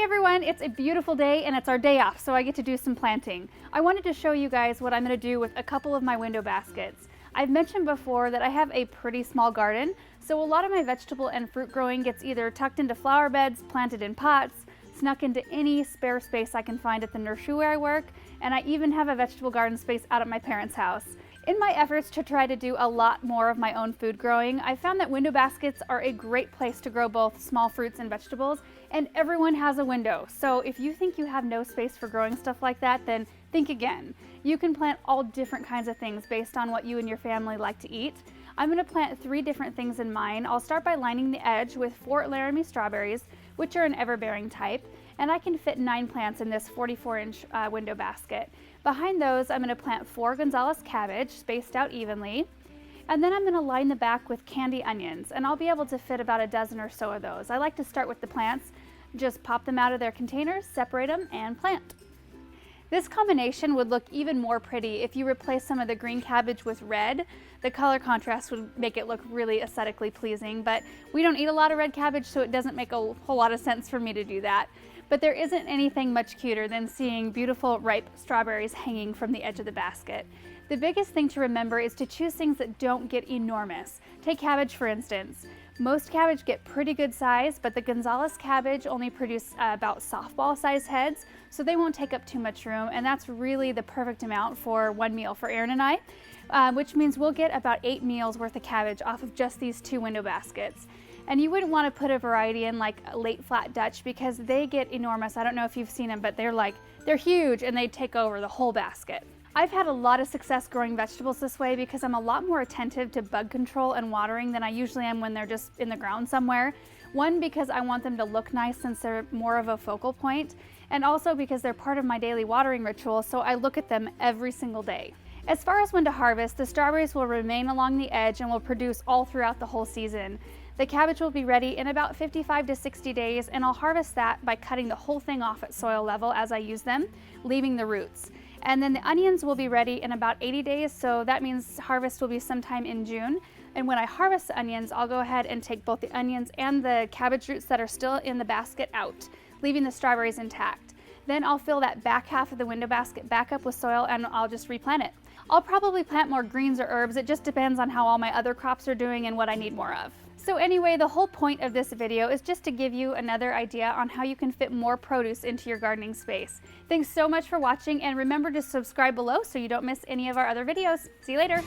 Hey everyone, it's a beautiful day and it's our day off, so I get to do some planting. I wanted to show you guys what I'm going to do with a couple of my window baskets. I've mentioned before that I have a pretty small garden, so a lot of my vegetable and fruit growing gets either tucked into flower beds, planted in pots, snuck into any spare space I can find at the nursery where I work, and I even have a vegetable garden space out at my parents' house. In my efforts to try to do a lot more of my own food growing, I found that window baskets are a great place to grow both small fruits and vegetables, and everyone has a window. So if you think you have no space for growing stuff like that, then think again. You can plant all different kinds of things based on what you and your family like to eat. I'm going to plant 3 different things in mine. I'll start by lining the edge with 4 Laramie strawberries, which are an everbearing type, and I can fit 9 plants in this 44-inch window basket. Behind those, I'm going to plant 4 Gonzales cabbage, spaced out evenly, and then I'm going to line the back with candy onions, and I'll be able to fit about a dozen or so of those. I like to start with the plants, just pop them out of their containers, separate them, and plant. This combination would look even more pretty if you replace some of the green cabbage with red. The color contrast would make it look really aesthetically pleasing, but we don't eat a lot of red cabbage, so it doesn't make a whole lot of sense for me to do that. But there isn't anything much cuter than seeing beautiful ripe strawberries hanging from the edge of the basket. The biggest thing to remember is to choose things that don't get enormous. Take cabbage for instance. Most cabbage get pretty good size, but the Gonzales cabbage only produce about softball size heads, so they won't take up too much room, and that's really the perfect amount for one meal for Aaron and I, which means we'll get about 8 meals worth of cabbage off of just these 2 window baskets. And you wouldn't want to put a variety in like a late flat Dutch because they get enormous. I don't know if you've seen them, but they're huge and they take over the whole basket. I've had a lot of success growing vegetables this way because I'm a lot more attentive to bug control and watering than I usually am when they're just in the ground somewhere. One, because I want them to look nice since they're more of a focal point, and also because they're part of my daily watering ritual, so I look at them every single day. As far as when to harvest, the strawberries will remain along the edge and will produce all throughout the whole season. The cabbage will be ready in about 55 to 60 days, and I'll harvest that by cutting the whole thing off at soil level as I use them, leaving the roots. And then the onions will be ready in about 80 days, so that means harvest will be sometime in June. And when I harvest the onions, I'll go ahead and take both the onions and the cabbage roots that are still in the basket out, leaving the strawberries intact. Then I'll fill that back half of the window basket back up with soil and I'll just replant it. I'll probably plant more greens or herbs. It just depends on how all my other crops are doing and what I need more of. So anyway, the whole point of this video is just to give you another idea on how you can fit more produce into your gardening space. Thanks so much for watching, and remember to subscribe below so you don't miss any of our other videos. See you later.